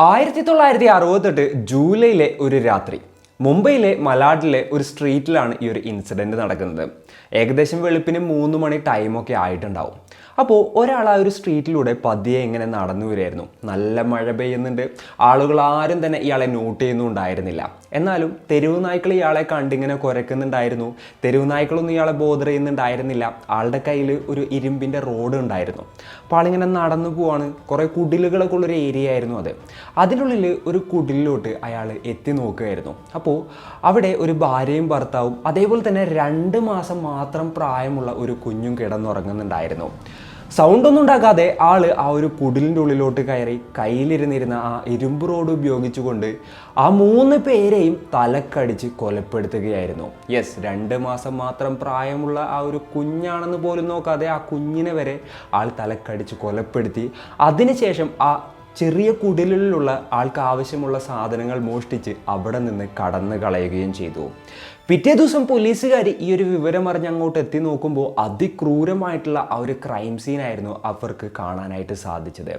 1968 ജൂലൈയിലെ ഒരു രാത്രി മുംബൈയിലെ മലാഡിലെ ഒരു സ്ട്രീറ്റിലാണ് ഈ ഒരു ഇൻസിഡൻറ്റ് നടക്കുന്നത്. ഏകദേശം വെളുപ്പിന് 3 മണി ടൈമൊക്കെ ആയിട്ടുണ്ടാവും. അപ്പോൾ ഒരാൾ ആ ഒരു സ്ട്രീറ്റിലൂടെ പതിയെ ഇങ്ങനെ നടന്നു വരികയായിരുന്നു. നല്ല മഴ പെയ്യുന്നുണ്ട്. ആളുകൾ ആരും തന്നെ ഇയാളെ നോട്ട് ചെയ്യുന്നുണ്ടായിരുന്നില്ല. എന്നാലും തെരുവ് നായ്ക്കൾ ഇയാളെ കണ്ടിങ്ങനെ കുരക്കുന്നുണ്ടായിരുന്നു. തെരുവ് നായ്ക്കളൊന്നും ഇയാളെ ബോധർ ചെയ്യുന്നുണ്ടായിരുന്നില്ല. ആളുടെ കയ്യിൽ ഒരു ഇരുമ്പിൻ്റെ റോഡ് ഉണ്ടായിരുന്നു. അപ്പോൾ ആളിങ്ങനെ നടന്നു പോവാണ്. കുറേ കുടിലുകളൊക്കെ ഉള്ളൊരു ഏരിയ ആയിരുന്നു അത്. അതിനുള്ളിൽ ഒരു കുടിലിലോട്ട് അയാൾ എത്തി നോക്കുകയായിരുന്നു. അപ്പോൾ അവിടെ ഒരു ഭാര്യയും ഭർത്താവും അതേപോലെ തന്നെ 2 മാസം മാത്രം പ്രായമുള്ള ഒരു കുഞ്ഞും കിടന്നുറങ്ങുന്നുണ്ടായിരുന്നു. സൗണ്ടൊന്നും ഉണ്ടാക്കാതെ ആള് ആ ഒരു കുടിലിൻ്റെ ഉള്ളിലോട്ട് കയറി കയ്യിലിരുന്നിരുന്ന ആ ഇരുമ്പ് റോഡ് ഉപയോഗിച്ചുകൊണ്ട് ആ 3 പേരെയും തലക്കടിച്ച് കൊലപ്പെടുത്തുകയായിരുന്നു. യെസ്, 2 മാസം മാത്രം പ്രായമുള്ള ആ ഒരു കുഞ്ഞാണെന്ന് പോലും നോക്കാതെ ആ കുഞ്ഞിനെ വരെ ആൾ തലക്കടിച്ച് കൊലപ്പെടുത്തി. അതിനുശേഷം ആ ചെറിയ കുടിലിലുള്ള ആൾക്ക് ആവശ്യമുള്ള സാധനങ്ങൾ മോഷ്ടിച്ച് അവിടെ നിന്ന് കടന്നു കളയുകയും ചെയ്തു. പിറ്റേ ദിവസം പോലീസുകാർ ഈ ഒരു വിവരം അറിഞ്ഞ് അങ്ങോട്ട് എത്തി നോക്കുമ്പോൾ അതിക്രൂരമായിട്ടുള്ള ആ ഒരു ക്രൈം സീനായിരുന്നു അവർക്ക് കാണാനായിട്ട് സാധിച്ചത്.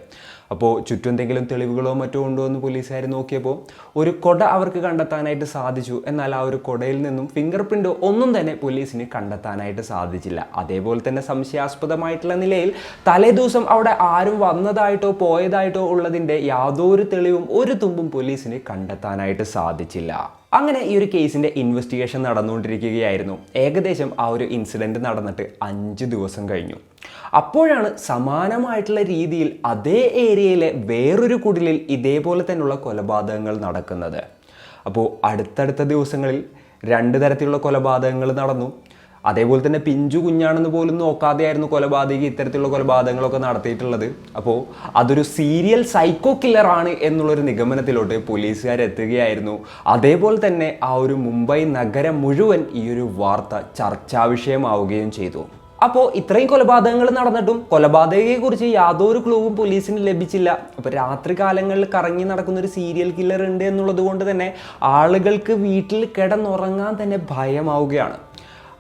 അപ്പോൾ ചുറ്റും എന്തെങ്കിലും തെളിവുകളോ മറ്റോ ഉണ്ടോ എന്ന് പോലീസുകാർ നോക്കിയപ്പോൾ ഒരു കൊട അവർക്ക് കണ്ടെത്താനായിട്ട് സാധിച്ചു. എന്നാൽ ആ ഒരു കൊടയിൽ നിന്നും ഫിംഗർ പ്രിൻ്റോ ഒന്നും തന്നെ പോലീസിന് കണ്ടെത്താനായിട്ട് സാധിച്ചില്ല. അതേപോലെ തന്നെ സംശയാസ്പദമായിട്ടുള്ള നിലയിൽ തലേ ദിവസം അവിടെ ആരും വന്നതായിട്ടോ പോയതായിട്ടോ ഉള്ളതിൻ്റെ യാതൊരു തെളിവും ഒരു തുമ്പും പോലീസിന് കണ്ടെത്താനായിട്ട് സാധിച്ചില്ല. അങ്ങനെ ഈ ഒരു കേസിൻ്റെ ഇൻവെസ്റ്റിഗേഷൻ നടന്നുകൊണ്ടിരിക്കുകയായിരുന്നു. ഏകദേശം ആ ഒരു ഇൻസിഡൻറ്റ് നടന്നിട്ട് 5 ദിവസം കഴിഞ്ഞു. അപ്പോഴാണ് സമാനമായിട്ടുള്ള രീതിയിൽ അതേ ഏരിയയിലെ വേറൊരു കുടിലിൽ ഇതേപോലെ തന്നെയുള്ള കൊലപാതകങ്ങൾ നടക്കുന്നത്. അപ്പോൾ അടുത്തടുത്ത ദിവസങ്ങളിൽ 2 തരത്തിലുള്ള കൊലപാതകങ്ങൾ നടന്നു. അതേപോലെ തന്നെ പിഞ്ചു കുഞ്ഞാണെന്ന് പോലും നോക്കാതെയായിരുന്നു കൊലപാതകി ഇത്തരത്തിലുള്ള കൊലപാതകങ്ങളൊക്കെ നടത്തിയിട്ടുള്ളത്. അപ്പോൾ അതൊരു സീരിയൽ സൈക്കോ കില്ലറാണ് എന്നുള്ളൊരു നിഗമനത്തിലോട്ട് പോലീസുകാരെത്തുകയായിരുന്നു. അതേപോലെ തന്നെ ആ ഒരു മുംബൈ നഗരം മുഴുവൻ ഈ ഒരു വാർത്ത ചർച്ചാ വിഷയമാവുകയും ചെയ്തു. അപ്പോൾ ഇത്രയും കൊലപാതകങ്ങൾ നടന്നിട്ടും കൊലപാതകയെക്കുറിച്ച് യാതൊരു ക്ലൂവും പോലീസിന് ലഭിച്ചില്ല. അപ്പോൾ രാത്രി കാലങ്ങളിൽ കറങ്ങി നടക്കുന്ന ഒരു സീരിയൽ കില്ലർ ഉണ്ട് എന്നുള്ളത് കൊണ്ട് തന്നെ ആളുകൾക്ക് വീട്ടിൽ കിടന്നുറങ്ങാൻ തന്നെ ഭയമാവുകയാണ്.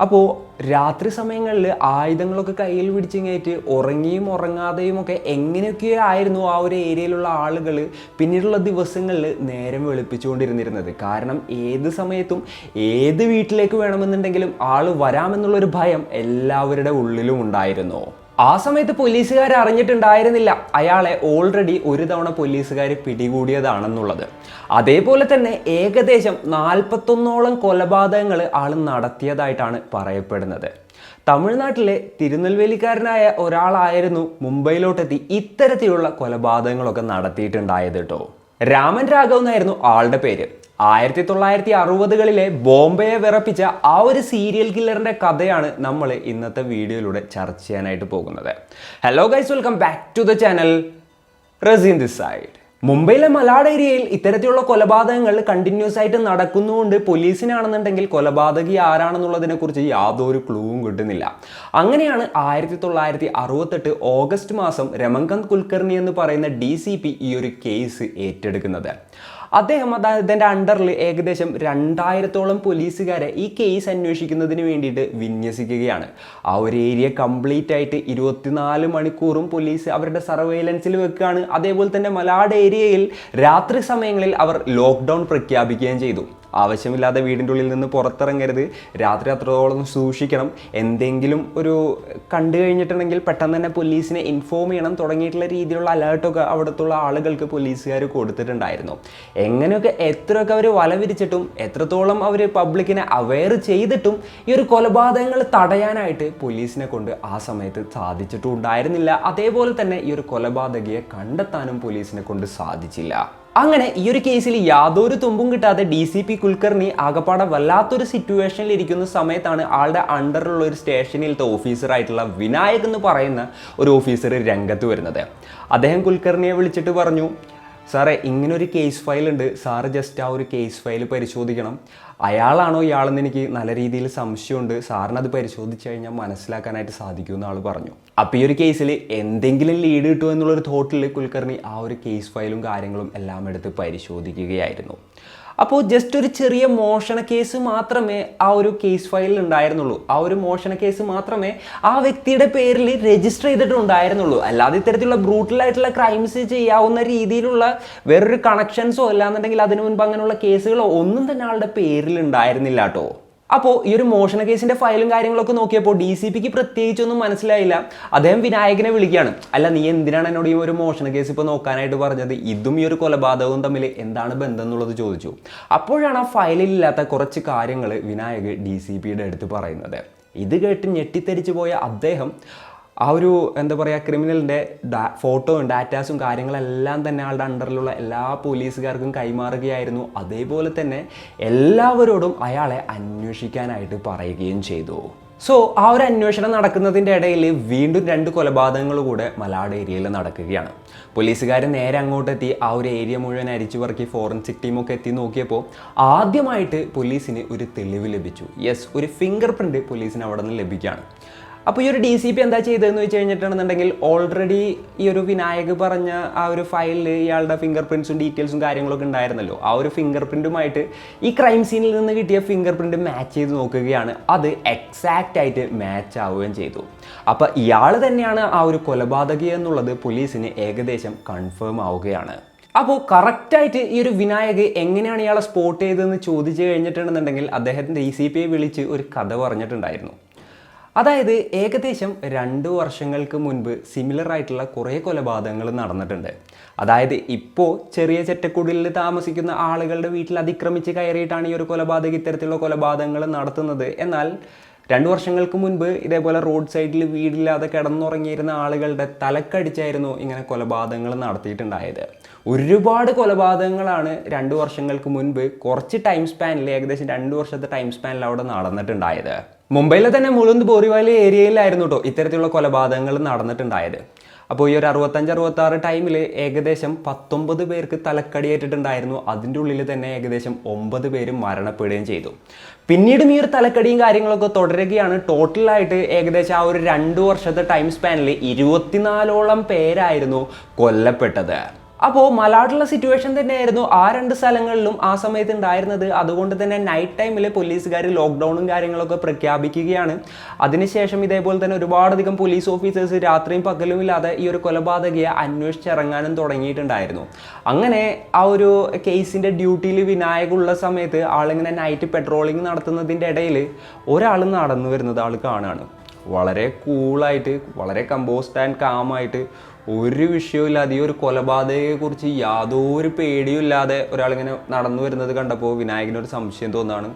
അപ്പോൾ രാത്രി സമയങ്ങളിൽ ആയുധങ്ങളൊക്കെ കയ്യിൽ പിടിച്ചിങ്ങേറ്റ് ഉറങ്ങിയും ഉറങ്ങാതെയും ഒക്കെ എങ്ങനെയൊക്കെ ആയിരുന്നു ആ ഒരു ഏരിയയിലുള്ള ആളുകൾ പിന്നീടുള്ള ദിവസങ്ങളിൽ നേരം വെളുപ്പിച്ചുകൊണ്ടിരുന്നിരുന്നത്. കാരണം ഏത് സമയത്തും ഏത് വീട്ടിലേക്ക് വേണമെന്നുണ്ടെങ്കിലും ആൾ വരാമെന്നുള്ളൊരു ഭയം എല്ലാവരുടെ ഉള്ളിലും ഉണ്ടായിരുന്നു. ആ സമയത്ത് പോലീസുകാർ അറിഞ്ഞിട്ടുണ്ടായിരുന്നില്ല അയാളെ ഓൾറെഡി ഒരു തവണ പോലീസുകാർ പിടികൂടിയതാണെന്നുള്ളത്. അതേപോലെ തന്നെ ഏകദേശം 41ഓളം കൊലപാതകങ്ങൾ ആൾ നടത്തിയതായിട്ടാണ് പറയപ്പെടുന്നത്. തമിഴ്നാട്ടിലെ തിരുനെൽവേലിക്കാരനായ ഒരാളായിരുന്നു മുംബൈയിലോട്ടെത്തി ഇത്തരത്തിലുള്ള കൊലപാതകങ്ങളൊക്കെ നടത്തിയിട്ടുണ്ടായത് കേട്ടോ. രാമൻ രാഘവ് എന്നായിരുന്നു ആളുടെ പേര്. 1960കളിലെ ബോംബെയെ വിറപ്പിച്ച ആ ഒരു സീരിയൽ കില്ലറിൻ്റെ കഥയാണ് നമ്മൾ ഇന്നത്തെ വീഡിയോയിലൂടെ ചർച്ച ചെയ്യാനായിട്ട് പോകുന്നത്. Hello guys, welcome back to the channel. Razeen this side. മുംബൈയിലെ മലാഡ് ഏരിയയിൽ ഇത്തരത്തിലുള്ള കൊലപാതകങ്ങൾ കണ്ടിന്യൂസ് ആയിട്ട് നടക്കുന്നുകൊണ്ട് പോലീസിനാണെന്നുണ്ടെങ്കിൽ കൊലപാതകി ആരാണെന്നുള്ളതിനെ കുറിച്ച് യാതൊരു ക്ലൂവും കിട്ടുന്നില്ല. അങ്ങനെയാണ് 1968 ഓഗസ്റ്റ് മാസം രമൺകാന്ത് കുൽക്കർണി എന്ന് പറയുന്ന DCP ഈ ഒരു കേസ് ഏറ്റെടുക്കുന്നത്. അദ്ദേഹത്തിൻ്റെ അണ്ടറിൽ ഏകദേശം 2000ഓളം പോലീസുകാരെ ഈ കേസ് അന്വേഷിക്കുന്നതിന് വേണ്ടിയിട്ട് വിന്യസിക്കുകയാണ്. ആ ഒരു ഏരിയ കംപ്ലീറ്റ് ആയിട്ട് 24 മണിക്കൂറും പോലീസ് അവരുടെ സർവൈലൻസിൽ വെക്കുകയാണ്. അതേപോലെ തന്നെ മലാഡ് ഏരിയയിൽ രാത്രി സമയങ്ങളിൽ അവർ ലോക്ക്ഡൗൺ പ്രഖ്യാപിക്കുകയും ചെയ്തു. ആവശ്യമില്ലാതെ വീടിൻ്റെ ഉള്ളിൽ നിന്ന് പുറത്തിറങ്ങരുത്, രാത്രി അത്രത്തോളം സൂക്ഷിക്കണം, എന്തെങ്കിലും ഒരു കണ്ടു കഴിഞ്ഞിട്ടുണ്ടെങ്കിൽ പെട്ടെന്ന് തന്നെ പോലീസിനെ ഇൻഫോം ചെയ്യണം തുടങ്ങിയിട്ടുള്ള രീതിയിലുള്ള അലേർട്ടൊക്കെ അവിടുത്തുള്ള ആളുകൾക്ക് പോലീസുകാർ കൊടുത്തിട്ടുണ്ടായിരുന്നു. എങ്ങനെയൊക്കെ എത്രയൊക്കെ അവർ വല വിരിച്ചിട്ടും എത്രത്തോളം അവർ പബ്ലിക്കിനെ അവെയർ ചെയ്തിട്ടും ഈ ഒരു കൊലപാതകങ്ങൾ തടയാനായിട്ട് പോലീസിനെ കൊണ്ട് ആ സമയത്ത് സാധിച്ചിട്ടും ഉണ്ടായിരുന്നില്ല. അതേപോലെ തന്നെ ഈ ഒരു കൊലപാതകയെ കണ്ടെത്താനും പോലീസിനെ കൊണ്ട് സാധിച്ചില്ല. അങ്ങനെ ഈ ഒരു കേസിൽ യാതൊരു തുമ്പും കിട്ടാതെ DCP കുൽക്കർണി ആകപ്പാടെ വല്ലാത്തൊരു സിറ്റുവേഷനിൽ ഇരിക്കുന്ന സമയത്താണ് ആളുടെ അണ്ടറിലുള്ള ഒരു സ്റ്റേഷനിലത്തെ ഓഫീസറായിട്ടുള്ള വിനായക് എന്ന് പറയുന്ന ഒരു ഓഫീസർ രംഗത്ത് വരുന്നത്. അദ്ദേഹം കുൽക്കർണിയെ വിളിച്ചിട്ട് പറഞ്ഞു, സാറേ ഇങ്ങനൊരു കേസ് ഫയൽ ഉണ്ട്, സാറ് ജസ്റ്റ് ആ ഒരു കേസ് ഫയൽ പരിശോധിക്കണം. അയാളാണോ ഇയാളെന്ന് എനിക്ക് നല്ല രീതിയിൽ സംശയമുണ്ട്, സാറിന് അത് പരിശോധിച്ച് കഴിഞ്ഞാൽ മനസ്സിലാക്കാനായിട്ട് സാധിക്കുമെന്ന് ആൾ പറഞ്ഞു. അപ്പോൾ ഈ ഒരു കേസിൽ എന്തെങ്കിലും ലീഡ് കിട്ടുമോ എന്നുള്ളൊരു തോട്ടിൽ കുൽക്കർണി ആ ഒരു കേസ് ഫയലും കാര്യങ്ങളും എല്ലാം എടുത്ത് പരിശോധിക്കുകയായിരുന്നു. അപ്പോൾ ജസ്റ്റ് ഒരു ചെറിയ മോഷണ കേസ് മാത്രമേ ആ ഒരു കേസ് ഫയലിൽ ഉണ്ടായിരുന്നുള്ളൂ. ആ ഒരു മോഷണ കേസ് മാത്രമേ ആ വ്യക്തിയുടെ പേരിൽ രജിസ്റ്റർ ചെയ്തിട്ടുണ്ടായിരുന്നുള്ളൂ. അല്ലാതെ ഇത്തരത്തിലുള്ള ബ്രൂട്ടലായിട്ടുള്ള ക്രൈംസ് ചെയ്യാവുന്ന രീതിയിലുള്ള വേറൊരു കണക്ഷൻസോ അല്ലാന്നുണ്ടെങ്കിൽ അതിനു മുൻപ് അങ്ങനെയുള്ള കേസുകളോ ഒന്നും തന്നെ ആളുടെ പേരിൽ ഉണ്ടായിരുന്നില്ല കേട്ടോ. അപ്പോൾ ഈ ഒരു മോഷണ കേസിൻ്റെ ഫയലും കാര്യങ്ങളൊക്കെ നോക്കിയപ്പോൾ DCPക്ക് പ്രത്യേകിച്ചൊന്നും മനസ്സിലായില്ല. അദ്ദേഹം വിനായകനെ വിളിക്കുകയാണ്. അല്ല, നീ എന്തിനാണ് എന്നോട് ഈ ഒരു മോഷണ കേസ് ഇപ്പോൾ നോക്കാനായിട്ട് പറഞ്ഞത്? ഇതും ഈ ഒരു കൊലപാതകവും തമ്മിൽ എന്താണ് ബന്ധം എന്നുള്ളത് ചോദിച്ചു. അപ്പോഴാണ് ആ ഫയലിലില്ലാത്ത കുറച്ച് കാര്യങ്ങൾ വിനായക് DCPയുടെ അടുത്ത് പറയുന്നത്. ഇത് കേട്ട് ഞെട്ടിത്തെരിച്ചു പോയ അദ്ദേഹം ആ ഒരു എന്താ പറയുക ക്രിമിനലിൻ്റെ ഫോട്ടോയും ഡാറ്റാസും കാര്യങ്ങളെല്ലാം തന്നെ ആളുടെ അണ്ടറിലുള്ള എല്ലാ പോലീസുകാർക്കും കൈമാറുകയായിരുന്നു. അതേപോലെ തന്നെ എല്ലാവരോടും അയാളെ അന്വേഷിക്കാനായിട്ട് പറയുകയും ചെയ്തു. സോ ആ ഒരു അന്വേഷണം നടക്കുന്നതിൻ്റെ ഇടയിൽ വീണ്ടും 2 കൊലപാതകങ്ങൾ കൂടെ മലാഡ് ഏരിയയിൽ നടക്കുകയാണ്. പോലീസുകാർ നേരെ അങ്ങോട്ടെത്തി ആ ഒരു ഏരിയ മുഴുവൻ അരിച്ചു പറക്കി ഫോറൻസിക് ടീമൊക്കെ എത്തി നോക്കിയപ്പോൾ ആദ്യമായിട്ട് പോലീസിന് ഒരു തെളിവ് ലഭിച്ചു. യെസ്, ഒരു ഫിംഗർ പ്രിൻറ്റ് പോലീസിന് അവിടെ നിന്ന് ലഭിക്കുകയാണ്. അപ്പോൾ ഈ ഒരു DCP എന്താ ചെയ്തതെന്ന് വെച്ച് കഴിഞ്ഞിട്ടുണ്ടെന്നുണ്ടെങ്കിൽ ഓൾറെഡി ഈ ഒരു വിനായക് പറഞ്ഞ ആ ഒരു ഫയലിൽ ഇയാളുടെ ഫിംഗർ പ്രിൻറ്റ്സും ഡീറ്റെയിൽസും കാര്യങ്ങളൊക്കെ ഉണ്ടായിരുന്നല്ലോ. ആ ഒരു ഫിംഗർ പ്രിൻറ്റുമായിട്ട് ഈ ക്രൈം സീനിൽ നിന്ന് കിട്ടിയ ഫിംഗർ പ്രിൻറ്റ് മാച്ച് ചെയ്ത് നോക്കുകയാണ്. അത് എക്സാക്റ്റ് ആയിട്ട് മാച്ച് ആവുകയും ചെയ്തു. അപ്പോൾ ഇയാൾ തന്നെയാണ് ആ ഒരു കൊലപാതകി എന്നുള്ളത് പോലീസിന് ഏകദേശം കൺഫേം ആവുകയാണ്. അപ്പോൾ കറക്റ്റായിട്ട് ഈ ഒരു വിനായക് എങ്ങനെയാണ് ഇയാളെ സ്പോട്ട് ചെയ്തതെന്ന് ചോദിച്ചു കഴിഞ്ഞിട്ടുണ്ടെന്നുണ്ടെങ്കിൽ അദ്ദേഹം DCPയെ വിളിച്ച് ഒരു കഥ പറഞ്ഞിട്ടുണ്ടായിരുന്നു. അതായത് ഏകദേശം 2 വർഷങ്ങൾക്ക് മുൻപ് സിമിലർ ആയിട്ടുള്ള കുറേ കൊലപാതകങ്ങൾ നടന്നിട്ടുണ്ട്. അതായത് ഇപ്പോൾ ചെറിയ ചെറ്റക്കുടിലിൽ താമസിക്കുന്ന ആളുകളുടെ വീട്ടിൽ അതിക്രമിച്ച് കയറിയിട്ടാണ് ഈ ഒരു കൊലപാതകം ഇത്തരത്തിലുള്ള കൊലപാതകങ്ങൾ നടത്തുന്നത്. എന്നാൽ 2 വർഷങ്ങൾക്ക് മുൻപ് ഇതേപോലെ റോഡ് സൈഡിൽ വീടില്ലാതെ കിടന്നുറങ്ങിയിരുന്ന ആളുകളുടെ തലക്കടിച്ചായിരുന്നു ഇങ്ങനെ കൊലപാതകങ്ങൾ നടത്തിയിട്ടുണ്ടായത്. ഒരുപാട് കൊലപാതകങ്ങളാണ് 2 വർഷങ്ങൾക്ക് മുൻപ് കുറച്ച് ടൈം സ്പാനിൽ, ഏകദേശം 2 വർഷത്തെ ടൈം സ്പാനിൽ അവിടെ നടന്നിട്ടുണ്ടായത്. മുംബൈയിലെ തന്നെ മുളുന്ത് ബോറിവാലി ഏരിയയിലായിരുന്നു കേട്ടോ ഇത്തരത്തിലുള്ള കൊലപാതകങ്ങൾ നടന്നിട്ടുണ്ടായത്. അപ്പോൾ ഈ ഒരു 65-66 ടൈമിൽ ഏകദേശം 19 പേർക്ക് തലക്കടിയേറ്റിട്ടുണ്ടായിരുന്നു. അതിൻ്റെ ഉള്ളിൽ തന്നെ ഏകദേശം 9 പേര് മരണപ്പെടുകയും ചെയ്തു. പിന്നീടും ഈ ഒരു തലക്കടിയും കാര്യങ്ങളൊക്കെ തുടരുകയാണ്. ടോട്ടലായിട്ട് ഏകദേശം ആ ഒരു 2 വർഷത്തെ ടൈം സ്പാനിൽ 24ഓളം പേരായിരുന്നു കൊല്ലപ്പെട്ടത്. അപ്പോൾ മലാടുള്ള സിറ്റുവേഷൻ തന്നെയായിരുന്നു ആ 2 സ്ഥലങ്ങളിലും ആ സമയത്ത് ഉണ്ടായിരുന്നത്. അതുകൊണ്ട് തന്നെ നൈറ്റ് ടൈമിൽ പോലീസുകാർ ലോക്ക്ഡൗണും കാര്യങ്ങളൊക്കെ പ്രഖ്യാപിക്കുകയാണ്. അതിനുശേഷം ഇതേപോലെ തന്നെ ഒരുപാടധികം പോലീസ് ഓഫീസേഴ്സ് രാത്രിയും പകലും ഇല്ലാതെ ഈ ഒരു കൊലപാതകയെ അന്വേഷിച്ചിറങ്ങാനും തുടങ്ങിയിട്ടുണ്ടായിരുന്നു. അങ്ങനെ ആ ഒരു കേസിൻ്റെ ഡ്യൂട്ടിയിൽ വിനായകുള്ള സമയത്ത് ആളിങ്ങനെ നൈറ്റ് പെട്രോളിങ് നടത്തുന്നതിൻ്റെ ഇടയിൽ ഒരാൾ നടന്നു വരുന്നത് ആൾ കാണുകയാണ്. വളരെ കൂളായിട്ട്, വളരെ കമ്പോസ്ഡ് ആൻഡ് കാമായിട്ട്, ഒരു വിഷയമില്ലാതെ ഈ ഒരു കൊലപാതകയെക്കുറിച്ച് യാതൊരു പേടിയും ഇല്ലാതെ ഒരാളിങ്ങനെ നടന്നു വരുന്നത് കണ്ടപ്പോൾ വിനായകനൊരു സംശയം തോന്നുകയാണ്.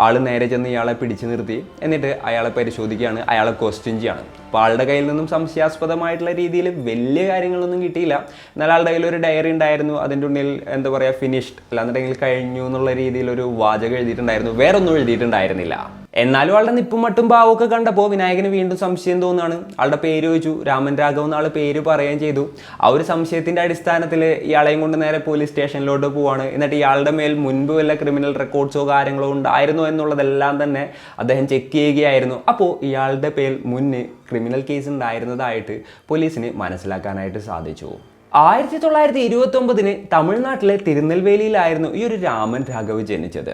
ആൾ നേരെ ചെന്ന് ഇയാളെ പിടിച്ചു നിർത്തി എന്നിട്ട് അയാളെ പരിശോധിക്കുകയാണ്, അയാളെ ക്വസ്റ്റ്യൻ ചെയ്യാണ്. അപ്പോൾ ആളുടെ കയ്യിൽ നിന്നും സംശയാസ്പദമായിട്ടുള്ള രീതിയിൽ വലിയ കാര്യങ്ങളൊന്നും കിട്ടിയില്ല. എന്നാൽ ആളുടെ കയ്യിൽ ഒരു ഡയറി ഉണ്ടായിരുന്നു. അതിൻ്റെ ഉള്ളിൽ എന്താ പറയുക ഫിനിഷ്ഡ് അല്ലാന്നുണ്ടെങ്കിൽ കഴിഞ്ഞു എന്നുള്ള രീതിയിൽ ഒരു വാചകം എഴുതിയിട്ടുണ്ടായിരുന്നു. വേറൊന്നും എഴുതിയിട്ടുണ്ടായിരുന്നില്ല. എന്നാലും ആളുടെ നിപ്പും മട്ടും ഭാവമൊക്കെ കണ്ടപ്പോൾ വിനായകന് വീണ്ടും സംശയം തോന്നുകയാണ്. ആളുടെ പേര് ചോദിച്ചു. രാമൻ രാഘവ് എന്നാൾ പേര് പറയുകയും ചെയ്തു. ആ ഒരു സംശയത്തിൻ്റെ അടിസ്ഥാനത്തിൽ ഇയാളെയും കൊണ്ട് നേരെ പോലീസ് സ്റ്റേഷനിലോട്ട് പോവാണ്. എന്നിട്ട് ഇയാളുടെ മേൽ മുൻപ് വല്ല ക്രിമിനൽ റെക്കോർഡ്സോ കാര്യങ്ങളോ ഉണ്ടായിരുന്നോ എന്നുള്ളതെല്ലാം തന്നെ അദ്ദേഹം ചെക്ക് ചെയ്യുകയായിരുന്നു. അപ്പോൾ ഇയാളുടെ പേരിൽ മുന്നേ ക്രിമിനൽ കേസ് ഉണ്ടായിരുന്നതായിട്ട് പോലീസിന് മനസ്സിലാക്കാനായിട്ട് സാധിച്ചു. 1929 തമിഴ്നാട്ടിലെ തിരുനെൽവേലിയിലായിരുന്നു ഈ ഒരു രാമൻ രാഘവ് ജനിച്ചത്.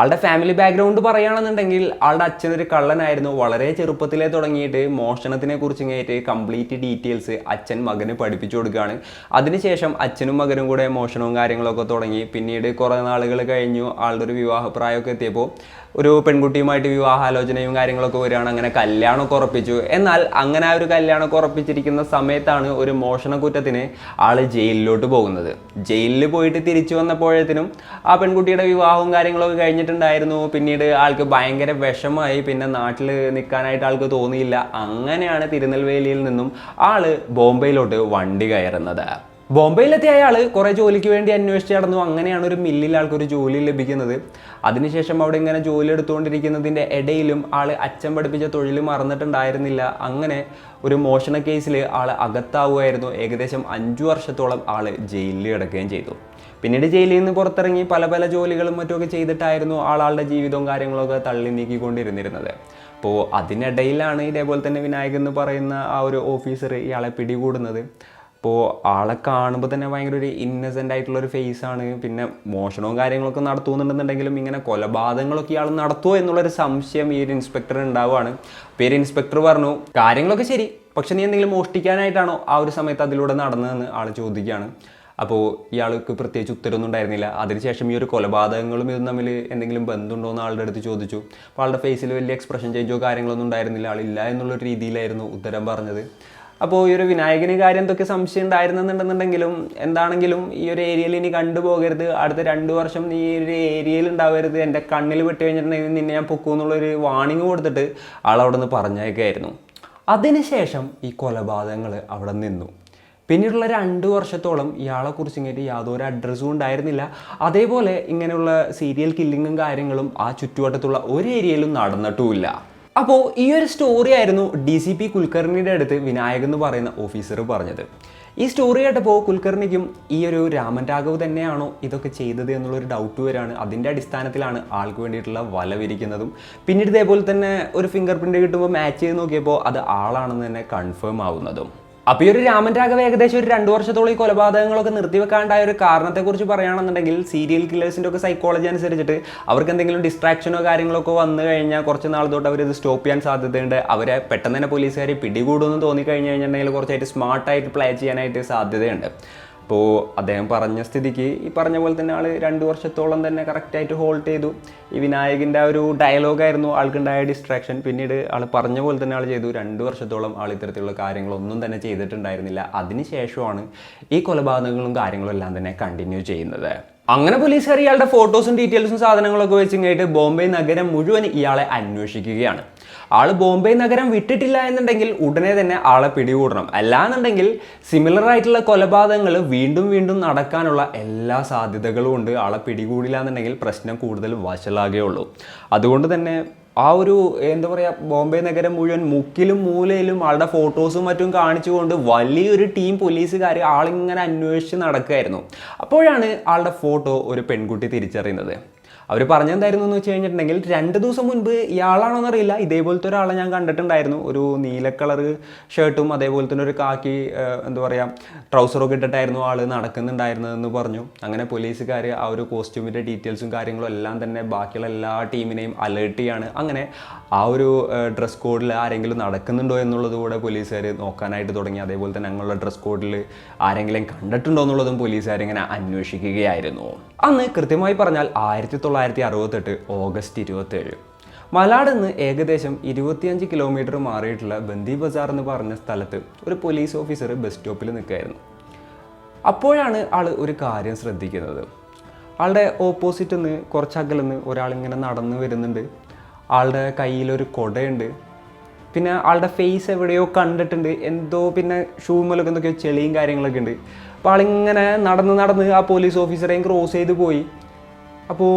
ആളുടെ ഫാമിലി ബാക്ക്ഗ്രൗണ്ട് പറയുകയാണെന്നുണ്ടെങ്കിൽ ആളുടെ അച്ഛനൊരു കള്ളനായിരുന്നു. വളരെ ചെറുപ്പത്തിലേ തുടങ്ങിയിട്ട് മോഷണത്തിനെ കുറിച്ച് ഇങ്ങേറ്റ് കംപ്ലീറ്റ് ഡീറ്റെയിൽസ് അച്ഛൻ മകന് പഠിപ്പിച്ചു കൊടുക്കുകയാണ്. അതിനുശേഷം അച്ഛനും മകനും കൂടെ മോഷണവും കാര്യങ്ങളൊക്കെ തുടങ്ങി. പിന്നീട് കുറേ നാളുകൾ കഴിഞ്ഞു ആളുടെ ഒരു വിവാഹപ്രായമൊക്കെ എത്തിയപ്പോൾ ഒരു പെൺകുട്ടിയുമായിട്ട് വിവാഹാലോചനയും കാര്യങ്ങളൊക്കെ വരികയാണ്. അങ്ങനെ കല്യാണമൊക്കെ ഉറപ്പിച്ചു. എന്നാൽ അങ്ങനെ ആ ഒരു കല്യാണമൊക്കെ ഉറപ്പിച്ചിരിക്കുന്ന സമയത്താണ് ഒരു മോഷണ കുറ്റത്തിന് ആള് ജയിലിലോട്ട് പോകുന്നത്. ജയിലിൽ പോയിട്ട് തിരിച്ചു വന്നപ്പോഴത്തേനും ആ പെൺകുട്ടിയുടെ വിവാഹവും കാര്യങ്ങളൊക്കെ കഴിഞ്ഞിട്ടുണ്ടായിരുന്നു. പിന്നീട് ആൾക്ക് ഭയങ്കര വിഷമായി. പിന്നെ നാട്ടിൽ നിൽക്കാനായിട്ട് ആൾക്ക് തോന്നിയില്ല. അങ്ങനെയാണ് തിരുനെൽവേലിയിൽ നിന്നും ആള് ബോംബെയിലോട്ട് വണ്ടി കയറുന്നത്. ബോംബെയിലെത്തിയ അയാൾ കുറേ ജോലിക്ക് വേണ്ടി അന്വേഷിച്ച് നടന്നു. അങ്ങനെയാണ് ഒരു മില്ലിൽ ആൾക്കൊരു ജോലി ലഭിക്കുന്നത്. അതിനുശേഷം അവിടെ ഇങ്ങനെ ജോലി എടുത്തുകൊണ്ടിരിക്കുന്നതിൻ്റെ ഇടയിലും ആൾ അച്ഛൻ പഠിപ്പിച്ച തൊഴിൽ മറന്നിട്ടുണ്ടായിരുന്നില്ല. അങ്ങനെ ഒരു മോഷണ കേസിൽ ആൾ അകത്താവുമായിരുന്നു. ഏകദേശം 5 വർഷത്തോളം ആൾ ജയിലിൽ കിടക്കുകയും ചെയ്തു. പിന്നീട് ജയിലിൽ നിന്ന് പുറത്തിറങ്ങി പല പല ജോലികളും മറ്റുമൊക്കെ ചെയ്തിട്ടായിരുന്നു ആളുടെ ജീവിതവും കാര്യങ്ങളൊക്കെ തള്ളി നീക്കിക്കൊണ്ടിരുന്നിരുന്നത്. അപ്പോൾ അതിനിടയിലാണ് ഇതേപോലെ തന്നെ വിനായകൻ എന്ന് പറയുന്ന ആ ഒരു ഓഫീസർ ഇയാളെ പിടികൂടുന്നത്. അപ്പോൾ ആളെ കാണുമ്പോൾ തന്നെ ഭയങ്കര ഒരു ഇന്നസെൻ്റ് ആയിട്ടുള്ളൊരു ഫേസാണ്. പിന്നെ മോഷണവും കാര്യങ്ങളൊക്കെ നടത്തുന്നുണ്ടെന്നുണ്ടെങ്കിലും ഇങ്ങനെ കൊലപാതകങ്ങളൊക്കെ ഇയാൾ നടത്തുമോ എന്നുള്ളൊരു സംശയം ഈ ഒരു ഇൻസ്പെക്ടർ ഉണ്ടാവുകയാണ്. അപ്പോൾ ഈ ഒരു ഇൻസ്പെക്ടർ പറഞ്ഞു, കാര്യങ്ങളൊക്കെ ശരി, പക്ഷെ നീ എന്തെങ്കിലും മോഷ്ടിക്കാനായിട്ടാണോ ആ ഒരു സമയത്ത് അതിലൂടെ നടന്നതെന്ന് ആൾ ചോദിക്കുകയാണ്. അപ്പോൾ ഇയാൾക്ക് പ്രത്യേകിച്ച് ഉത്തരവൊന്നും ഉണ്ടായിരുന്നില്ല. അതിനുശേഷം ഈ ഒരു കൊലപാതകങ്ങളും ഇതും തമ്മിൽ എന്തെങ്കിലും ബന്ധമുണ്ടോ എന്ന് ആളുടെ അടുത്ത് ചോദിച്ചു. അപ്പോൾ ആളുടെ ഫേസിൽ വലിയ എക്സ്പ്രഷൻ ചേഞ്ചോ കാര്യങ്ങളൊന്നും ഉണ്ടായിരുന്നില്ല. ആളില്ല എന്നുള്ളൊരു രീതിയിലായിരുന്നു ഉത്തരം പറഞ്ഞത്. അപ്പോൾ ഈ ഒരു വിനായകന് കാര്യം എന്തൊക്കെ സംശയം ഉണ്ടായിരുന്നെന്നുണ്ടെന്നുണ്ടെങ്കിലും എന്താണെങ്കിലും ഈ ഒരു ഏരിയയിൽ ഇനി കണ്ടുപോകരുത്, അടുത്ത 2 വർഷം നീ ഈ ഒരു ഏരിയയിൽ ഉണ്ടാവരുത്, എൻ്റെ കണ്ണിൽ വിട്ട് കഴിഞ്ഞിട്ടുണ്ടെങ്കിൽ നിന്നെ ഞാൻ പൊക്കുമെന്നുള്ളൊരു വാണിംഗ് കൊടുത്തിട്ട് ആളവിടെ നിന്ന് പറഞ്ഞേക്കായിരുന്നു. അതിനുശേഷം ഈ കൊലപാതകങ്ങൾ അവിടെ നിന്നു. പിന്നീടുള്ള 2 വർഷത്തോളം ഇയാളെക്കുറിച്ച് ഇങ്ങനെ യാതൊരു അഡ്രസ്സും ഉണ്ടായിരുന്നില്ല. അതേപോലെ ഇങ്ങനെയുള്ള സീരിയൽ കില്ലിങ്ങും കാര്യങ്ങളും ആ ചുറ്റുവട്ടത്തുള്ള ഒരു ഏരിയയിലും നടന്നിട്ടുമില്ല. അപ്പോൾ ഈ ഒരു സ്റ്റോറി ആയിരുന്നു DCP കുൽക്കർണിയുടെ അടുത്ത് വിനായകൻ എന്ന് പറയുന്ന ഓഫീസർ പറഞ്ഞത്. ഈ സ്റ്റോറി കേട്ടപ്പോൾ കുൽക്കർണിക്കും ഈ ഒരു രാമൻ രാഘവ് തന്നെയാണോ ഇതൊക്കെ ചെയ്തത് എന്നുള്ളൊരു ഡൗട്ട് വരാണ്. അതിൻ്റെ അടിസ്ഥാനത്തിലാണ് ആൾക്ക് വേണ്ടിയിട്ടുള്ള വല വിരിക്കുന്നതും പിന്നീട് ഇതേപോലെ തന്നെ ഒരു ഫിംഗർ പ്രിൻ്റ് കിട്ടുമ്പോൾ മാച്ച് ചെയ്ത് നോക്കിയപ്പോൾ അത് ആളാണെന്ന് തന്നെ കൺഫേം ആവുന്നതും. അപ്പോൾ ഈ ഒരു രാമൻ രാഘവ് ഏകദേശം ഒരു 2 വർഷത്തോളം ഈ കൊലപാതകങ്ങളൊക്കെ നിർത്തിവെക്കാണ്ടായ ഒരു കാരണത്തെക്കുറിച്ച് പറയുകയാണെന്നുണ്ടെങ്കിൽ സീരിയൽ കില്ലേഴ്സിൻ്റെ ഒക്കെ സൈക്കോളജി അനുസരിച്ചിട്ട് അവർക്ക് എന്തെങ്കിലും ഡിസ്ട്രാക്ഷനോ കാര്യങ്ങളൊക്കെ വന്നു കഴിഞ്ഞാൽ കുറച്ച് നാൾ തൊട്ട് അവരിത് സ്റ്റോപ്പ് ചെയ്യാൻ സാധ്യതയുണ്ട്. അവരെ പെട്ടെന്ന് തന്നെ പോലീസുകാർ പിടികൂടുമെന്ന് തോന്നിക്കഴിഞ്ഞ് കഴിഞ്ഞിട്ടുണ്ടെങ്കിൽ കുറച്ചായിട്ട് സ്മാർട്ടായിട്ട് പ്ലേ ചെയ്യാനായിട്ട് സാധ്യതയുണ്ട്. അപ്പോൾ അദ്ദേഹം പറഞ്ഞ സ്ഥിതിക്ക് ഈ പറഞ്ഞ പോലെ തന്നെ ആൾ 2 വർഷത്തോളം തന്നെ കറക്റ്റായിട്ട് ഹോൾഡ് ചെയ്തു. ഈ വിനായകൻ്റെ ആ ഒരു ഡയലോഗായിരുന്നു ആൾക്കുണ്ടായ ഡിസ്ട്രാക്ഷൻ. പിന്നീട് ആൾ പറഞ്ഞ പോലെ തന്നെ ആൾ ചെയ്തു. 2 വർഷത്തോളം ആൾ ഇത്തരത്തിലുള്ള കാര്യങ്ങളൊന്നും തന്നെ ചെയ്തിട്ടുണ്ടായിരുന്നില്ല. അതിനുശേഷമാണ് ഈ കൊലപാതകങ്ങളും കാര്യങ്ങളും എല്ലാം തന്നെ കണ്ടിന്യൂ ചെയ്യുന്നത്. അങ്ങനെ പോലീസുകാർ ഇയാളുടെ ഫോട്ടോസും ഡീറ്റെയിൽസും സാധനങ്ങളൊക്കെ വെച്ചിങ്ങായിട്ട് ബോംബെ നഗരം മുഴുവൻ ഇയാളെ അന്വേഷിക്കുകയാണ്. ആൾ ബോംബെ നഗരം വിട്ടിട്ടില്ല എന്നുണ്ടെങ്കിൽ ഉടനെ തന്നെ ആളെ പിടികൂടണം. അല്ലാന്നുണ്ടെങ്കിൽ സിമിലർ ആയിട്ടുള്ള കൊലപാതകങ്ങൾ വീണ്ടും വീണ്ടും നടക്കാനുള്ള എല്ലാ സാധ്യതകളും ഉണ്ട്. ആളെ പിടികൂടില്ല എന്നുണ്ടെങ്കിൽ പ്രശ്നം കൂടുതൽ വഷളാകുകയുള്ളൂ. അതുകൊണ്ട് തന്നെ ആ ഒരു എന്താ പറയുക, ബോംബെ നഗരം മുഴുവൻ മുക്കിലും മൂലയിലും ആളുടെ ഫോട്ടോസും മറ്റും കാണിച്ചുകൊണ്ട് വലിയൊരു ടീം പോലീസുകാർ ആളിങ്ങനെ അന്വേഷിച്ച് നടക്കുകയായിരുന്നു. അപ്പോഴാണ് ആളുടെ ഫോട്ടോ ഒരു പെൺകുട്ടി തിരിച്ചറിയുന്നത്. അവർ പറഞ്ഞെന്തായിരുന്നു എന്ന് വെച്ച് കഴിഞ്ഞിട്ടുണ്ടെങ്കിൽ 2 ദിവസം മുൻപ് ഇയാളാണോന്നറിയില്ല, ഇതേപോലത്തെ ഒരാളെ ഞാൻ കണ്ടിട്ടുണ്ടായിരുന്നു. ഒരു നീല കളർ ഷർട്ടും അതേപോലെ തന്നെ ഒരു കാക്കി എന്താ പറയുക ട്രൗസറൊക്കെ ഇട്ടിട്ടായിരുന്നു ആൾ നടക്കുന്നുണ്ടായിരുന്നതെന്ന് പറഞ്ഞു. അങ്ങനെ പോലീസുകാർ ആ ഒരു കോസ്റ്റ്യൂമിൻ്റെ ഡീറ്റെയിൽസും കാര്യങ്ങളും എല്ലാം തന്നെ ബാക്കിയുള്ള എല്ലാ ടീമിനെയും അലേർട്ട് ചെയ്യാണ്. അങ്ങനെ ആ ഒരു ഡ്രസ് കോഡിൽ ആരെങ്കിലും നടക്കുന്നുണ്ടോ എന്നുള്ളത് കൂടെ പോലീസുകാർ നോക്കാനായിട്ട് തുടങ്ങി. അതേപോലെ തന്നെ അങ്ങനെയുള്ള ഡ്രസ് കോഡിൽ ആരെങ്കിലും കണ്ടിട്ടുണ്ടോ എന്നുള്ളതും പോലീസുകാരിങ്ങനെ അന്വേഷിക്കുകയായിരുന്നു. അന്ന് കൃത്യമായി പറഞ്ഞാൽ 1968 ഓഗസ്റ്റ് 27 മലാഡ് നിന്ന് ഏകദേശം 25 കിലോമീറ്റർ മാറിയിട്ടുള്ള ബന്ദി ബസാർ എന്ന് പറഞ്ഞ സ്ഥലത്ത് ഒരു പോലീസ് ഓഫീസർ ബസ് സ്റ്റോപ്പിൽ നിൽക്കുകയായിരുന്നു. അപ്പോഴാണ് ആൾ ഒരു കാര്യം ശ്രദ്ധിക്കുന്നത്. ആളുടെ ഓപ്പോസിറ്റ് നിന്ന് കുറച്ചകലിൽ നിന്ന് ഒരാളിങ്ങനെ നടന്നു വരുന്നുണ്ട്. ആളുടെ കയ്യിലൊരു കുടയുണ്ട്. പിന്നെ ആളുടെ ഫേസ് എവിടെയോ കണ്ടിട്ടുണ്ട് എന്തോ. പിന്നെ ഷൂമലൊക്കെ എന്തൊക്കെയോ ചെളിയും കാര്യങ്ങളൊക്കെ ഉണ്ട്. അപ്പോൾ ആളിങ്ങനെ നടന്ന് ആ പോലീസ് ഓഫീസറെയും ക്രോസ് ചെയ്ത് പോയി. അപ്പോൾ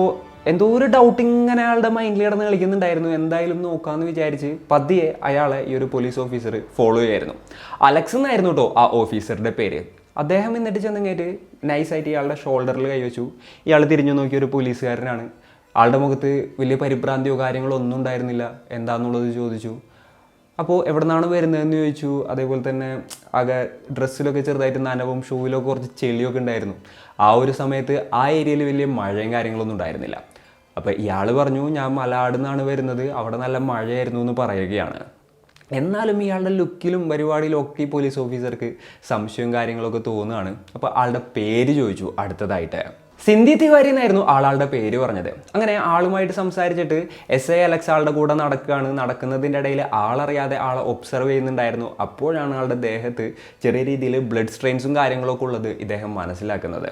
എന്തോ ഒരു ഡൗട്ട് ഇങ്ങനെ അയാളുടെ മൈൻഡിൽ കിടന്ന് കളിക്കുന്നുണ്ടായിരുന്നു. എന്തായാലും നോക്കാമെന്ന് വിചാരിച്ച് പതിയെ അയാളെ ഈ ഒരു പോലീസ് ഓഫീസർ ഫോളോ ചെയ്യായിരുന്നു. അലക്സ് എന്നായിരുന്നു കേട്ടോ ആ ഓഫീസറുടെ പേര്. അദ്ദേഹം എന്നിട്ട് ചെന്നിങ്ങേറ്റ് നൈസായിട്ട് ഇയാളുടെ ഷോൾഡറിൽ കൈവച്ചു. ഇയാൾ തിരിഞ്ഞു നോക്കിയ ഒരു പോലീസുകാരനാണ്. ആളുടെ മുഖത്ത് വലിയ പരിഭ്രാന്തിയോ കാര്യങ്ങളോ ഒന്നും ഉണ്ടായിരുന്നില്ല. എന്താണെന്നുള്ളത് ചോദിച്ചു. അപ്പോൾ എവിടെ നിന്നാണ് വരുന്നതെന്ന് ചോദിച്ചു. അതേപോലെ തന്നെ ആകെ ഡ്രസ്സിലൊക്കെ ചെറുതായിട്ട് നനവും ഷൂവിലൊക്കെ കുറച്ച് ചെളിയൊക്കെ ഉണ്ടായിരുന്നു. ആ ഒരു സമയത്ത് ആ ഏരിയയിൽ വലിയ മഴയും കാര്യങ്ങളൊന്നും ഉണ്ടായിരുന്നില്ല. അപ്പോൾ ഇയാൾ പറഞ്ഞു, ഞാൻ മലാഡ് നിന്നാണ് വരുന്നത്, അവിടെ നല്ല മഴയായിരുന്നു എന്ന് പറയുകയാണ്. എന്നാലും ഇയാളുടെ ലുക്കിലും പരിപാടിയിലും ഒക്കെ ഈ പോലീസ് ഓഫീസർക്ക് സംശയവും കാര്യങ്ങളൊക്കെ തോന്നുകയാണ്. അപ്പോൾ ആളുടെ പേര് ചോദിച്ചു അടുത്തതായിട്ട്. സിന്ധി തിവാരി എന്നായിരുന്നു ആളുടെ പേര് പറഞ്ഞത്. അങ്ങനെ ആളുമായിട്ട് സംസാരിച്ചിട്ട് SI അലക്സ് ആളുടെ കൂടെ നടക്കുന്നതിൻ്റെ ഇടയിൽ ആളറിയാതെ ആളെ ഒബ്സർവ് ചെയ്യുന്നുണ്ടായിരുന്നു. അപ്പോഴാണ് ആളുടെ ദേഹത്ത് ചെറിയ രീതിയിൽ ബ്ലഡ് സ്ട്രെയിൻസും കാര്യങ്ങളൊക്കെ ഉള്ളത് ഇദ്ദേഹം മനസ്സിലാക്കുന്നത്.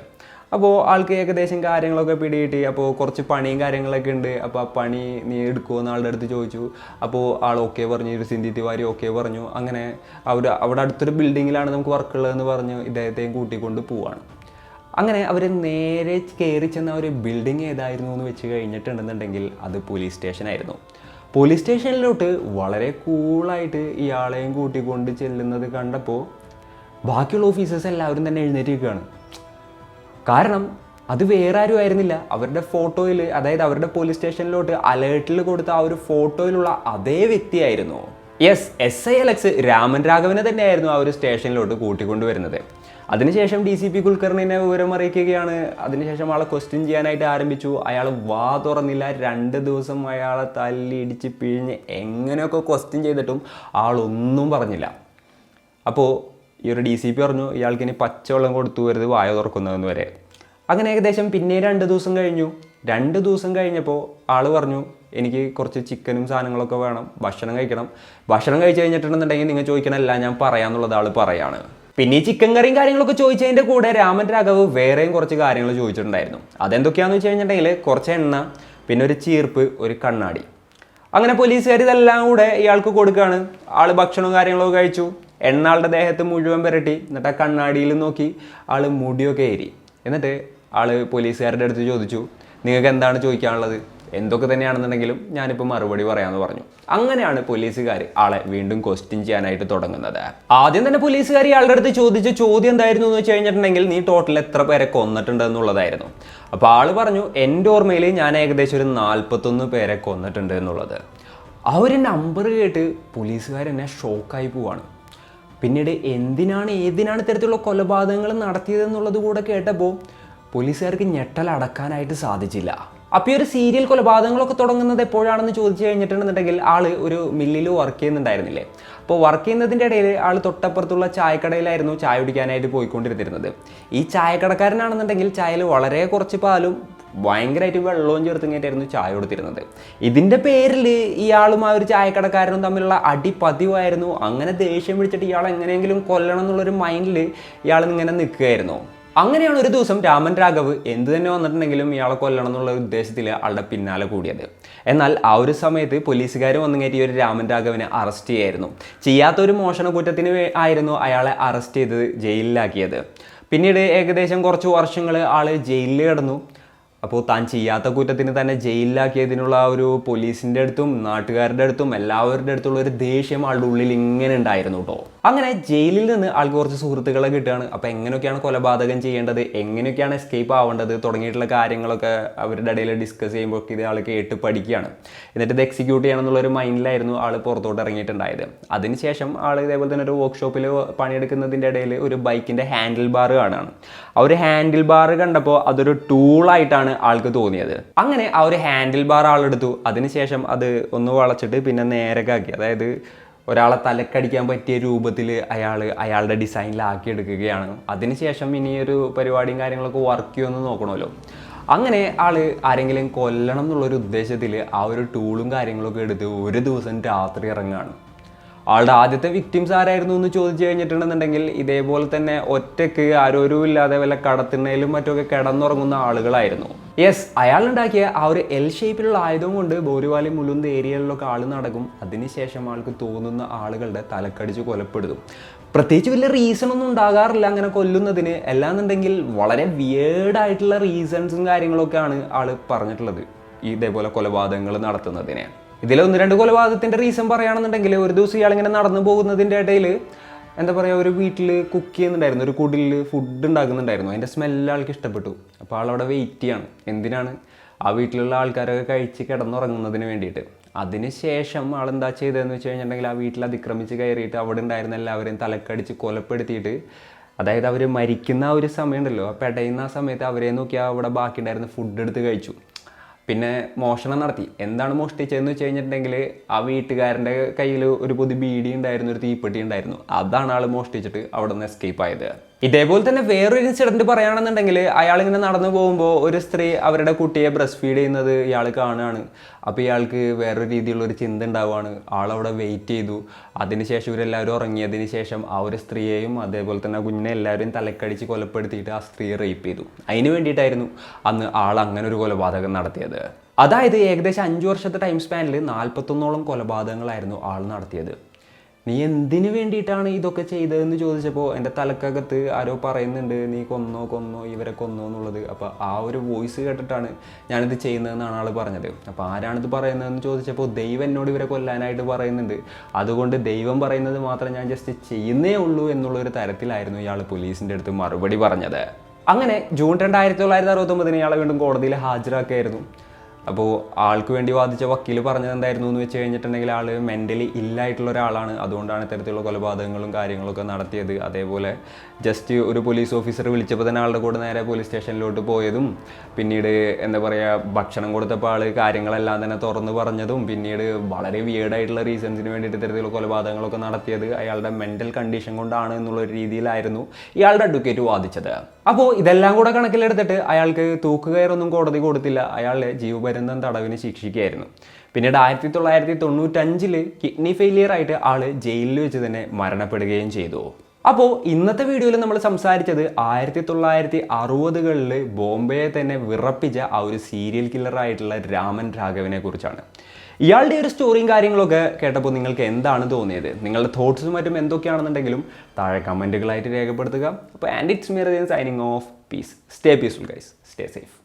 അപ്പോൾ ആൾക്ക് ഏകദേശം കാര്യങ്ങളൊക്കെ പിടികിട്ടി. അപ്പോൾ കുറച്ച് പണിയും കാര്യങ്ങളൊക്കെ ഉണ്ട്. അപ്പോൾ ആ പണി നീ എടുക്കുമെന്ന് ആളുടെ അടുത്ത് ചോദിച്ചു. അപ്പോൾ ആൾ ഓക്കെ പറഞ്ഞു, ഒരു സിന്ധി തിവാരി ഓക്കെ പറഞ്ഞു. അങ്ങനെ അവിടെ അടുത്തൊരു ബിൽഡിങ്ങിലാണ് നമുക്ക് വർക്കുള്ളതെന്ന് പറഞ്ഞു ഇദ്ദേഹത്തെയും കൂട്ടിക്കൊണ്ട് പോവാണ്. അങ്ങനെ അവർ നേരെ കയറി ചെന്ന ഒരു ബിൽഡിങ് ഏതായിരുന്നു എന്ന് വെച്ച് കഴിഞ്ഞിട്ടുണ്ടെന്നുണ്ടെങ്കിൽ അത് പോലീസ് സ്റ്റേഷനായിരുന്നു. പോലീസ് സ്റ്റേഷനിലോട്ട് വളരെ കൂളായിട്ട് ഇയാളെയും കൂട്ടിക്കൊണ്ട് ചെല്ലുന്നത് കണ്ടപ്പോൾ ബാക്കിയുള്ള ഓഫീസേഴ്സ് എല്ലാവരും തന്നെ എഴുന്നേറ്റിരിക്കുകയാണ്. കാരണം അത് വേറെ ആരും ആയിരുന്നില്ല, അവരുടെ ഫോട്ടോയിൽ, അതായത് അവരുടെ പോലീസ് സ്റ്റേഷനിലോട്ട് അലേർട്ടിൽ കൊടുത്ത ആ ഒരു ഫോട്ടോയിലുള്ള അതേ വ്യക്തിയായിരുന്നു. യെസ്, SI അലക്സ് രാമൻ രാഘവനെ തന്നെയായിരുന്നു ആ ഒരു സ്റ്റേഷനിലോട്ട് കൂട്ടിക്കൊണ്ടുവരുന്നത്. അതിനുശേഷം DCP കുൽക്കർണിനെ വിവരം അറിയിക്കുകയാണ്. അതിനുശേഷം ആളെ ക്വസ്റ്റ്യൻ ചെയ്യാനായിട്ട് ആരംഭിച്ചു. അയാൾ വാ തുറന്നില്ല. 2 ദിവസം അയാളെ തല്ലി ഇടിച്ച് പിഴിഞ്ഞ് എങ്ങനെയൊക്കെ ക്വസ്റ്റ്യൻ ചെയ്തിട്ടും ആളൊന്നും പറഞ്ഞില്ല. അപ്പോൾ ഈ ഒരു DCP പറഞ്ഞു ഇയാൾക്ക് ഇനി പച്ചവെള്ളം കൊടുത്തു വരുത് വായ തുറക്കുന്നതെന്ന് വരെ. അങ്ങനെ ഏകദേശം പിന്നെ 2 ദിവസം കഴിഞ്ഞു. 2 ദിവസം കഴിഞ്ഞപ്പോൾ ആൾ പറഞ്ഞു എനിക്ക് കുറച്ച് ചിക്കനും സാധനങ്ങളൊക്കെ വേണം, ഭക്ഷണം കഴിക്കണം. ഭക്ഷണം കഴിച്ച് കഴിഞ്ഞിട്ടുണ്ടെന്നുണ്ടെങ്കിൽ നിങ്ങൾ ചോദിക്കണമല്ല ഞാൻ പറയാമെന്നുള്ളത് ആൾ പറയാണ്. പിന്നെ ഈ ചിക്കൻ കറിയും കാര്യങ്ങളൊക്കെ ചോദിച്ചതിൻ്റെ കൂടെ രാമൻ രാഘവ് വേറെയും കുറച്ച് കാര്യങ്ങൾ ചോദിച്ചിട്ടുണ്ടായിരുന്നു. അതെന്തൊക്കെയാണെന്ന് വെച്ച് കഴിഞ്ഞിട്ടുണ്ടെങ്കിൽ കുറച്ച് എണ്ണ, പിന്നെ ഒരു ചീർപ്പ്, ഒരു കണ്ണാടി. അങ്ങനെ പോലീസുകാർ ഇതെല്ലാം കൂടെ ഇയാൾക്ക് കൊടുക്കുകയാണ്. ആൾ ഭക്ഷണവും കാര്യങ്ങളൊക്കെ കഴിച്ചു. എണ്ണ ആളുടെ ദേഹത്ത് മുഴുവൻ പുരട്ടി. എന്നിട്ട് ആ കണ്ണാടിയിൽ നോക്കി ആൾ മുടിയൊക്കെ ഏരി. എന്നിട്ട് ആൾ പോലീസുകാരുടെ അടുത്ത് ചോദിച്ചു നിങ്ങൾക്ക് എന്താണ് ചോദിക്കാനുള്ളത്, എന്തൊക്കെ തന്നെയാണെന്നുണ്ടെങ്കിലും ഞാനിപ്പോൾ മറുപടി പറയാമെന്ന് പറഞ്ഞു. അങ്ങനെയാണ് പോലീസുകാർ ആളെ വീണ്ടും ക്വസ്റ്റ്യൻ ചെയ്യാനായിട്ട് തുടങ്ങുന്നത്. ആദ്യം തന്നെ പോലീസുകാർ ഇയാളുടെ അടുത്ത് ചോദിച്ച ചോദ്യം എന്തായിരുന്നു എന്ന് വെച്ച് കഴിഞ്ഞിട്ടുണ്ടെങ്കിൽ നീ ടോട്ടൽ എത്ര പേരെ കൊന്നിട്ടുണ്ട് എന്നുള്ളതായിരുന്നു. അപ്പോൾ ആൾ പറഞ്ഞു എൻ്റെ ഓർമ്മയിൽ ഞാൻ ഏകദേശം ഒരു 41 പേരെ കൊന്നിട്ടുണ്ട് എന്നുള്ളത്. ആ ഒരു നമ്പർ കേട്ട് പോലീസുകാരെന്നെ ഷോക്കായി പോവാണ്. പിന്നീട് ഏതിനാണ് ഇത്തരത്തിലുള്ള കൊലപാതകങ്ങൾ നടത്തിയതെന്നുള്ളത് കൂടെ കേട്ടപ്പോൾ പോലീസുകാർക്ക് ഞെട്ടലടക്കാനായിട്ട് സാധിച്ചില്ല. അപ്പോൾ ഈ ഒരു സീരിയൽ കൊലപാതകങ്ങളൊക്കെ തുടങ്ങുന്നത് എപ്പോഴാണെന്ന് ചോദിച്ചു കഴിഞ്ഞിട്ടുണ്ടെന്നുണ്ടെങ്കിൽ ആൾ ഒരു മില്ലിൽ വർക്ക് ചെയ്യുന്നുണ്ടായിരുന്നില്ലേ. അപ്പോൾ വർക്ക് ചെയ്യുന്നതിൻ്റെ ഇടയിൽ ആൾ തൊട്ടപ്പുറത്തുള്ള ചായക്കടയിലായിരുന്നു ചായ കുടിക്കാനായിട്ട് പോയിക്കൊണ്ടിരുന്നത്. ഈ ചായക്കടക്കാരനാണെന്നുണ്ടെങ്കിൽ ചായയിൽ വളരെ കുറച്ച് പാലും ഭയങ്കരമായിട്ട് വെള്ളവും ചേർത്തിങ്ങായിട്ടായിരുന്നു ചായ കൊടുത്തിരുന്നത്. ഇതിൻ്റെ പേരിൽ ഇയാളും ആ ഒരു ചായക്കടക്കാരനും തമ്മിലുള്ള അടി പതിവായിരുന്നു. അങ്ങനെ ദേഷ്യം പിടിച്ചിട്ട് ഇയാൾ എങ്ങനെയെങ്കിലും കൊല്ലണം എന്നുള്ളൊരു മൈൻഡിൽ ഇയാൾ ഇങ്ങനെ നിൽക്കുകയായിരുന്നു. അങ്ങനെയാണ് ഒരു ദിവസം രാമൻ രാഘവ് എന്ത് തന്നെ വന്നിട്ടുണ്ടെങ്കിലും ഇയാളെ കൊല്ലണം എന്നുള്ള ഉദ്ദേശത്തിൽ ആളുടെ പിന്നാലെ കൂടിയത്. എന്നാൽ ആ ഒരു സമയത്ത് പോലീസുകാർ വന്നുകയറ്റി ഒരു രാമൻ രാഘവിനെ അറസ്റ്റ് ചെയ്യായിരുന്നു. ചെയ്യാത്തൊരു മോഷണ കുറ്റത്തിന് ആയിരുന്നു അയാളെ അറസ്റ്റ് ചെയ്ത് ജയിലിലാക്കിയത്. പിന്നീട് ഏകദേശം കുറച്ച് വർഷങ്ങൾ ആൾ ജയിലിൽ കിടന്നു. അപ്പോൾ താൻ ചെയ്യാത്ത കുറ്റത്തിന് തന്നെ ജയിലിലാക്കിയതിനുള്ള ഒരു പോലീസിൻ്റെ അടുത്തും നാട്ടുകാരുടെ അടുത്തും എല്ലാവരുടെ അടുത്തുള്ള ഒരു ദേഷ്യം ആളുടെ ഉള്ളിൽ ഇങ്ങനെ ഉണ്ടായിരുന്നു കേട്ടോ. അങ്ങനെ ജയിലിൽ നിന്ന് ആൾക്ക് കുറച്ച് സുഹൃത്തുക്കളെ കിട്ടുകയാണ്. അപ്പോൾ എങ്ങനെയൊക്കെയാണ് കൊലപാതകം ചെയ്യേണ്ടത്, എങ്ങനെയൊക്കെയാണ് എസ്കേപ്പ് ആവേണ്ടത് തുടങ്ങിയിട്ടുള്ള കാര്യങ്ങളൊക്കെ അവരുടെ ഇടയിൽ ഡിസ്കസ് ചെയ്യുമ്പോൾ ഇത് ആൾ കേട്ട് പഠിക്കുകയാണ്. എന്നിട്ട് ഇത് എക്സിക്യൂട്ട് ചെയ്യണം എന്നുള്ളൊരു മൈൻഡിലായിരുന്നു ആൾ പുറത്തോട്ട് ഇറങ്ങിയിട്ടുണ്ടായത്. അതിനുശേഷം ആൾ ഇതേപോലെ തന്നെ ഒരു വർക്ക്ഷോപ്പിൽ പണിയെടുക്കുന്നതിൻ്റെ ഇടയിൽ ഒരു ബൈക്കിൻ്റെ ഹാൻഡിൽ ബാർ കാണുകയാണ്. ആ ഒരു ഹാൻഡിൽ ബാർ കണ്ടപ്പോൾ അതൊരു ടൂളായിട്ടാണ് ആൾക്ക് തോന്നിയത്. അങ്ങനെ ആ ഒരു ഹാൻഡിൽ ബാർ ആളെടുത്തു. അതിനുശേഷം അത് ഒന്ന് വളച്ചിട്ട് പിന്നെ നേരക്കാക്കി, അതായത് ഒരാളെ തലക്കടിക്കാൻ പറ്റിയ രൂപത്തിൽ അയാളുടെ ഡിസൈനിലാക്കി എടുക്കുകയാണ്. അതിനുശേഷം ഇനിയൊരു പരിപാടിയും കാര്യങ്ങളൊക്കെ വർക്ക് ചെയ്യുമെന്ന് നോക്കണമല്ലോ. അങ്ങനെ ആരെങ്കിലും കൊല്ലണം എന്നുള്ളൊരു ഉദ്ദേശത്തിൽ ആ ഒരു ടൂളും കാര്യങ്ങളൊക്കെ എടുത്ത് ഒരു ദിവസം രാത്രി ഇറങ്ങുകയാണ്. ആളുടെ ആദ്യത്തെ വിക്ടിംസ് ആരായിരുന്നു എന്ന് ചോദിച്ചു കഴിഞ്ഞിട്ടുണ്ടെന്നുണ്ടെങ്കിൽ ഇതേപോലെ തന്നെ ഒറ്റയ്ക്ക് ആരോരും ഇല്ലാതെ വല്ല കടത്തിണ്ണയിലും മറ്റൊക്കെ കിടന്നുറങ്ങുന്ന ആളുകളായിരുന്നു. യെസ്, അയാളുണ്ടാക്കിയ ആ ഒരു L ഷേപ്പിലുള്ള ആയുധം കൊണ്ട് ബോരിവാലി മുലുന്ത് ഏരിയകളിലൊക്കെ ആൾ നടക്കും. അതിനുശേഷം ആൾക്ക് തോന്നുന്ന ആളുകളുടെ തലക്കടിച്ച് കൊലപ്പെടുത്തും. പ്രത്യേകിച്ച് വലിയ റീസൺ ഒന്നും ഉണ്ടാകാറില്ല അങ്ങനെ കൊല്ലുന്നതിന്. അല്ലാന്നുണ്ടെങ്കിൽ വളരെ വിയേർഡായിട്ടുള്ള റീസൺസും കാര്യങ്ങളൊക്കെയാണ് ആൾ പറഞ്ഞിട്ടുള്ളത് ഇതേപോലെ കൊലപാതകങ്ങൾ നടത്തുന്നതിന്. ഇതിൽ 1-2 കൊലപാതകത്തിൻ്റെ റീസൺ പറയുകയാണെന്നുണ്ടെങ്കിൽ ഒരു ദിവസം ഇയാളിങ്ങനെ നടന്നു പോകുന്നതിൻ്റെ ഇടയിൽ എന്താ പറയുക, ഒരു വീട്ടിൽ കുക്ക് ചെയ്യുന്നുണ്ടായിരുന്നു, ഒരു കുടിലിൽ ഫുഡ് ഉണ്ടാക്കുന്നുണ്ടായിരുന്നു. അതിൻ്റെ സ്മെല്ല് ആൾക്ക് ഇഷ്ടപ്പെട്ടു. അപ്പോൾ ആളവിടെ വെയിറ്റ് ചെയ്യാണ്. എന്തിനാണ്? ആ വീട്ടിലുള്ള ആൾക്കാരൊക്കെ കഴിച്ച് കിടന്നുറങ്ങുന്നതിന് വേണ്ടിയിട്ട്. അതിനുശേഷം ആളെന്താ ചെയ്തതെന്ന് വെച്ച് കഴിഞ്ഞിട്ടുണ്ടെങ്കിൽ ആ വീട്ടിൽ അതിക്രമിച്ച് കയറിയിട്ട് അവിടെ ഉണ്ടായിരുന്ന എല്ലാവരെയും തലക്കടിച്ച് കൊലപ്പെടുത്തിയിട്ട്, അതായത് അവർ മരിക്കുന്ന ആ ഒരു സമയമുണ്ടല്ലോ, ആ പെടയുന്ന ആ സമയത്ത് അവരെ നോക്കിയാൽ അവിടെ ബാക്കി ഉണ്ടായിരുന്ന ഫുഡ് എടുത്ത് കഴിച്ചു. പിന്നെ മോഷണം നടത്തി. എന്താണ് മോഷ്ടിച്ചതെന്ന് വെച്ച് കഴിഞ്ഞിട്ടുണ്ടെങ്കിൽ ആ വീട്ടുകാരൻ്റെ കയ്യിൽ ഒരു പൊതി ബീഡി ഉണ്ടായിരുന്നു, ഒരു തീപ്പെട്ടി ഉണ്ടായിരുന്നു. അതാണ് ആൾ മോഷ്ടിച്ചിട്ട് അവിടെ നിന്ന് എസ്കേപ്പ് ആയത്. ഇതേപോലെ തന്നെ വേറൊരു ഇൻസിഡന്റ് പറയുകയാണെന്നുണ്ടെങ്കിൽ അയാൾ ഇങ്ങനെ നടന്നു പോകുമ്പോൾ ഒരു സ്ത്രീ അവരുടെ കുട്ടിയെ ബ്രസ്റ്റ് ഫീഡ് ചെയ്യുന്നത് ഇയാൾ കാണുകയാണ്. അപ്പോൾ ഇയാൾക്ക് വേറൊരു രീതിയിലുള്ളൊരു ചിന്ത ഉണ്ടാവുകയാണ്. ആളവിടെ വെയിറ്റ് ചെയ്തു. അതിനുശേഷം ഇവരെല്ലാവരും ഉറങ്ങിയതിന് ശേഷം ആ ഒരു സ്ത്രീയെയും അതേപോലെ തന്നെ ആ കുഞ്ഞിനെ എല്ലാവരും തലക്കടിച്ച് കൊലപ്പെടുത്തിയിട്ട് ആ സ്ത്രീയെ റേപ്പ് ചെയ്തു. അതിന് വേണ്ടിയിട്ടായിരുന്നു അന്ന് ആൾ അങ്ങനെ ഒരു കൊലപാതകം നടത്തിയത്. അതായത് ഏകദേശം 5 വർഷത്തെ ടൈം സ്പാനിൽ 41ഓളം കൊലപാതകങ്ങളായിരുന്നു ആൾ നടത്തിയത്. നീ എന്തിനു വേണ്ടിയിട്ടാണ് ഇതൊക്കെ ചെയ്തതെന്ന് ചോദിച്ചപ്പോൾ എൻ്റെ തലക്കകത്ത് ആരോ പറയുന്നുണ്ട് നീ കൊന്നോ ഇവരെ കൊന്നോ എന്നുള്ളത്. അപ്പോൾ ആ ഒരു വോയിസ് കേട്ടിട്ടാണ് ഞാനിത് ചെയ്യുന്നതെന്നാണ് ആൾ പറഞ്ഞത്. അപ്പോൾ ആരാണിത് പറയുന്നതെന്ന് ചോദിച്ചപ്പോൾ ദൈവം എന്നോട് ഇവരെ കൊല്ലാനായിട്ട് പറയുന്നുണ്ട്, അതുകൊണ്ട് ദൈവം പറയുന്നത് മാത്രം ഞാൻ ജസ്റ്റ് ചെയ്യുന്നേ ഉള്ളൂ എന്നുള്ളൊരു തരത്തിലായിരുന്നു ഇയാൾ പോലീസിൻ്റെ അടുത്ത് മറുപടി പറഞ്ഞത്. അങ്ങനെ ജൂൺ 2, 1969 ഇയാളെ വീണ്ടും കോടതിയിൽ ഹാജരാക്കുകയായിരുന്നു. അപ്പോൾ ആൾക്ക് വേണ്ടി വാദിച്ച വക്കീൽ പറഞ്ഞത് എന്തായിരുന്നു എന്ന് വെച്ച് കഴിഞ്ഞിട്ടുണ്ടെങ്കിൽ ആൾ മെൻ്റലി ഇല്ലായിട്ടുള്ള ഒരാളാണ്, അതുകൊണ്ടാണ് ഇത്തരത്തിലുള്ള കൊലപാതകങ്ങളും കാര്യങ്ങളൊക്കെ നടത്തിയത്. അതേപോലെ ജസ്റ്റ് ഒരു പോലീസ് ഓഫീസർ വിളിച്ചപ്പോൾ തന്നെ ആളുടെ കൂടെ നേരെ പോലീസ് സ്റ്റേഷനിലോട്ട് പോയതും പിന്നീട് എന്താ പറയുക ഭക്ഷണം കൊടുത്തപ്പോൾ ആൾ കാര്യങ്ങളെല്ലാം തന്നെ തുറന്ന് പറഞ്ഞതും പിന്നീട് വളരെ വിയേർഡായിട്ടുള്ള റീസൺസിന് വേണ്ടിയിട്ട് ഇത്തരത്തിലുള്ള കൊലപാതകങ്ങളൊക്കെ നടത്തിയത് അയാളുടെ മെൻ്റൽ കണ്ടീഷൻ കൊണ്ടാണ് എന്നുള്ളൊരു രീതിയിലായിരുന്നു ഇയാളുടെ അഡ്വക്കേറ്റ് വാദിച്ചത്. അപ്പോൾ ഇതെല്ലാം കൂടെ കണക്കിലെടുത്തിട്ട് അയാൾക്ക് തൂക്കുകയറൊന്നും കോടതി കൊടുത്തില്ല, അയാളെ ജീവപര്യന്തം തടവിന് ശിക്ഷിക്കുകയായിരുന്നു. പിന്നീട് 1995 കിഡ്നി ഫെയിലിയർ ആയിട്ട് ആൾ ജയിലിൽ വെച്ച് തന്നെ മരണപ്പെടുകയും ചെയ്തു. അപ്പോൾ ഇന്നത്തെ വീഡിയോയിൽ നമ്മൾ സംസാരിച്ചത് 1960കളിൽ ബോംബെയെ തന്നെ വിറപ്പിച്ച ആ ഒരു സീരിയൽ കില്ലറായിട്ടുള്ള രാമൻ രാഘവനെ കുറിച്ചാണ്. ഇയാളുടെ ഒരു സ്റ്റോറിയും കാര്യങ്ങളൊക്കെ കേട്ടപ്പോൾ നിങ്ങൾക്ക് എന്താണ് തോന്നിയത്? നിങ്ങളുടെ തോട്ട്സും മറ്റും എന്തൊക്കെയാണെന്നുണ്ടെങ്കിലും താഴെ കമൻറ്റുകളായിട്ട് രേഖപ്പെടുത്തുക. അപ്പോൾ and it's me signing off. Peace. Stay peaceful guys. Stay safe.